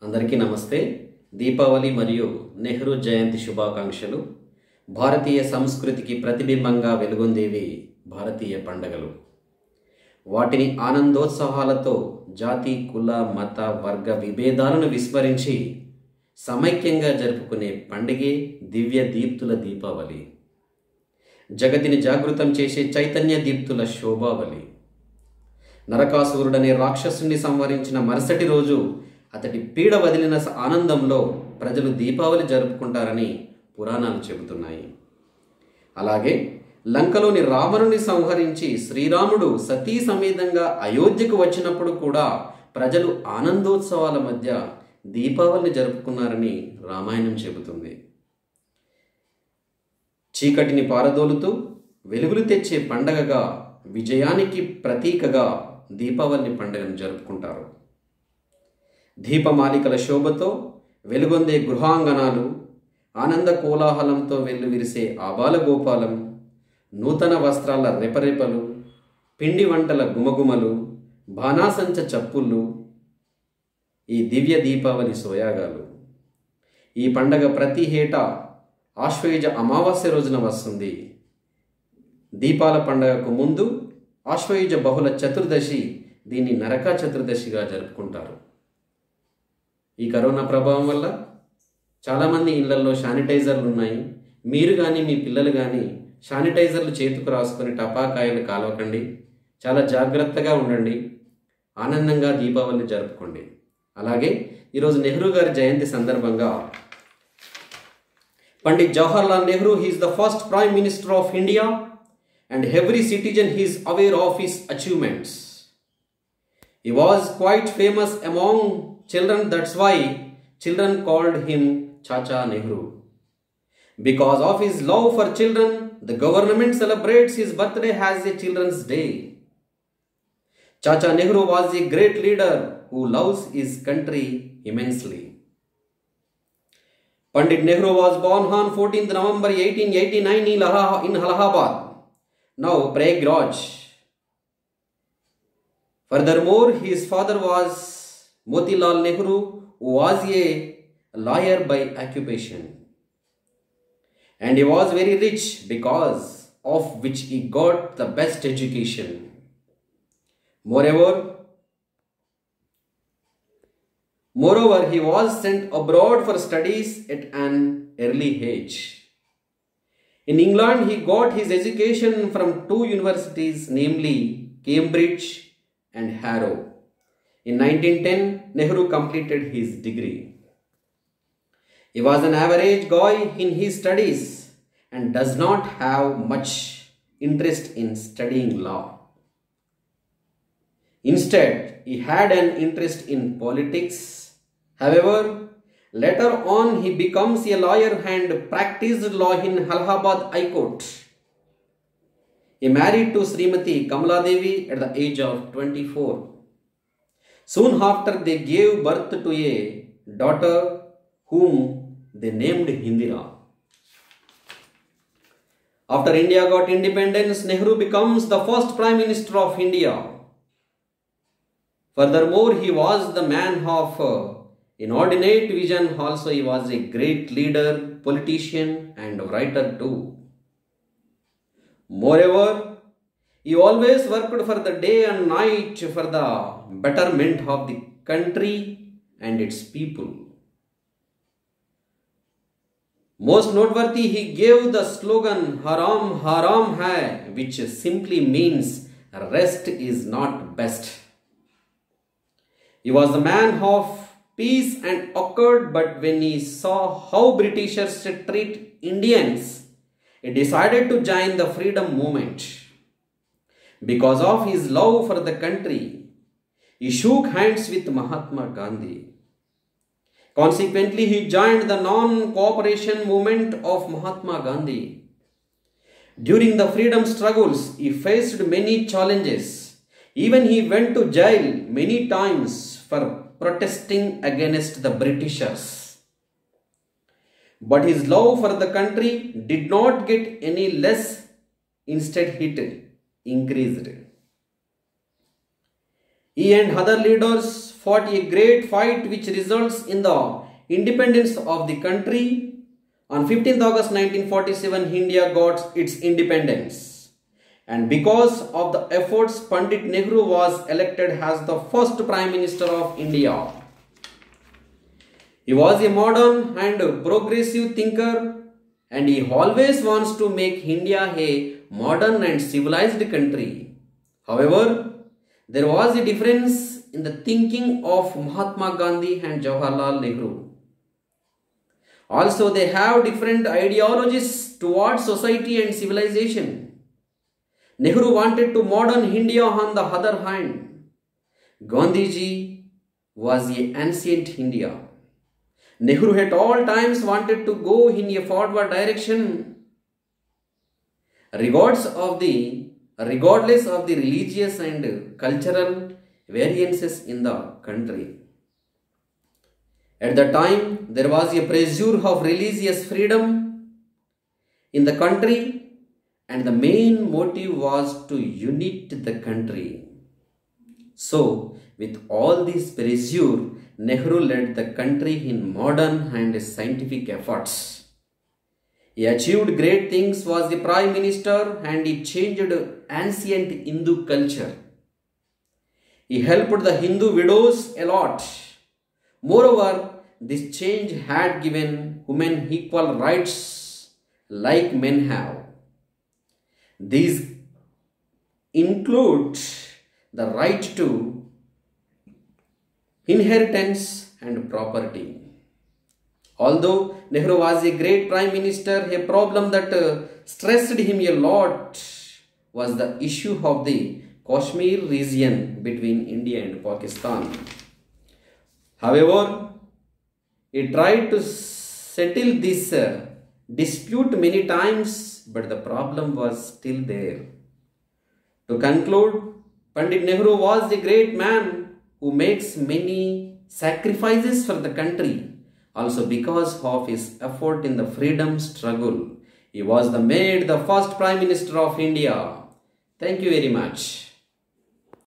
అందరికీ నమస్తే. దీపావళి మరియు నెహ్రూ జయంతి శుభాకాంక్షలు. భారతీయ సంస్కృతికి ప్రతిబింబంగా వెలుగొందేవి భారతీయ పండగలు. వాటిని ఆనందోత్సాహాలతో జాతి, కుల, మత, వర్గ విభేదాలను విస్మరించి సమైక్యంగా జరుపుకునే పండుగే దివ్య దీప్తుల దీపావళి. జగతిని జాగృతం చేసే చైతన్య దీప్తుల శోభావళి. నరకాసురుడనే రాక్షసుని సంహరించిన మరుసటి రోజు అతడి పీడ వదిలిన ఆనందంలో ప్రజలు దీపావళి జరుపుకుంటారని పురాణాలు చెబుతున్నాయి. అలాగే లంకలోని రావణుని సంహరించి శ్రీరాముడు సతీ సమేతంగా అయోధ్యకు వచ్చినప్పుడు కూడా ప్రజలు ఆనందోత్సవాల మధ్య దీపావళిని జరుపుకున్నారని రామాయణం చెబుతుంది. చీకటిని పారదోలుతూ వెలుగులు తెచ్చే పండగగా, విజయానికి ప్రతీకగా దీపావళి పండుగను జరుపుకుంటారు. దీపమాలికల శోభతో వెలుగొందే గృహాంగణాలు, ఆనంద కోలాహలంతో వెల్లువిరిసే ఆబాల గోపాలం, నూతన వస్త్రాల రెపరెపలు, పిండి వంటల గుమగుమలు, బాణాసంచ చప్పుళ్ళు ఈ దివ్య దీపావళి సోయాగాలు. ఈ పండగ ప్రతి ఏటా ఆశ్వయుజ అమావాస్య రోజున వస్తుంది. దీపాల పండగకు ముందు ఆశ్వయుజ బహుళ చతుర్దశి, దీన్ని నరక చతుర్దశిగా జరుపుకుంటారు. ఈ కరోనా ప్రభావం వల్ల చాలామంది ఇళ్లలో శానిటైజర్లు ఉన్నాయి. మీరు కానీ మీ పిల్లలు కానీ శానిటైజర్లు చేతుకు రాసుకొని టపాకాయలు కాలవకండి. చాలా జాగ్రత్తగా ఉండండి. ఆనందంగా దీపావళి జరుపుకోండి. అలాగే ఈరోజు నెహ్రూ గారి జయంతి సందర్భంగా Pandit Jawaharlal Nehru is the first prime minister of India and every citizen is aware of his achievements. He was quite famous among children, that's why children called him Chacha Nehru. Because of his love for children, the government celebrates his birthday as a Children's Day. Chacha Nehru was a great leader who loves his country immensely. Pandit Nehru was born on 14th November 1889 in Allahabad, now Prayagraj. Furthermore, his father was Motilal Nehru, who was a lawyer by occupation. And he was very rich, because of which he got the best education. Moreover, he was sent abroad for studies at an early age. In England, he got his education from two universities, namely Cambridge and Harrow. In 1910, Nehru completed his degree. He was an average guy in his studies and does not have much interest in studying law. Instead, he had an interest in politics. However, later on, he becomes a lawyer and practiced law in Allahabad High Court. He married to Srimati Kamala Devi at the age of 24. Soon after, they gave birth to a daughter whom they named Indira. After India got independence, Nehru becomes the first Prime Minister of India. Furthermore, he was the man of inordinate vision. Also, he was a great leader, politician and writer too. Moreover, he always worked for the day and night for the betterment of the country and its people. Most noteworthy, he gave the slogan "Haram Haram Hai," which simply means rest is not best. He was the man of peace and occurred, but when he saw how Britishers treat Indians, he decided to join the freedom movement. Because of his love for the country, he shook hands with Mahatma Gandhi. Consequently, he joined the non-cooperation movement of Mahatma Gandhi. During the freedom struggles, he faced many challenges. Even he went to jail many times for protesting against the Britishers. But his love for the country did not get any less, instead it increased. He and other leaders fought a great fight which results in the independence of the country. On 15th August 1947, India got its independence. And because of the efforts, Pandit Nehru was elected as the first Prime Minister of India. He was a modern and progressive thinker, and he always wants to make India a modern and civilized country. However, there was a difference in the thinking of Mahatma Gandhi and Jawaharlal Nehru. Also, they have different ideologies towards society and civilization. Nehru wanted to modern India. On the other hand, Gandhiji was a ancient India. Nehru at all times wanted to go in a forward direction, regardless of the religious and cultural variances in the country. At the time, there was a pressure of religious freedom in the country, and the main motive was to unite the country. So, with all this pressure, Nehru led the country in modern and scientific efforts. He achieved great things, was the Prime Minister, and he changed ancient Hindu culture. He helped the Hindu widows a lot. Moreover, this change had given women equal rights like men have. These include the right to inheritance and property. Although Nehru was a great Prime Minister, a problem that stressed him a lot was the issue of the Kashmir region between India and Pakistan. However, he tried to settle this dispute many times, but the problem was still there. To conclude, Pandit Nehru was a great man who makes many sacrifices for the country. Also, because of his effort in the freedom struggle, he was made the first Prime Minister of India. Thank you very much.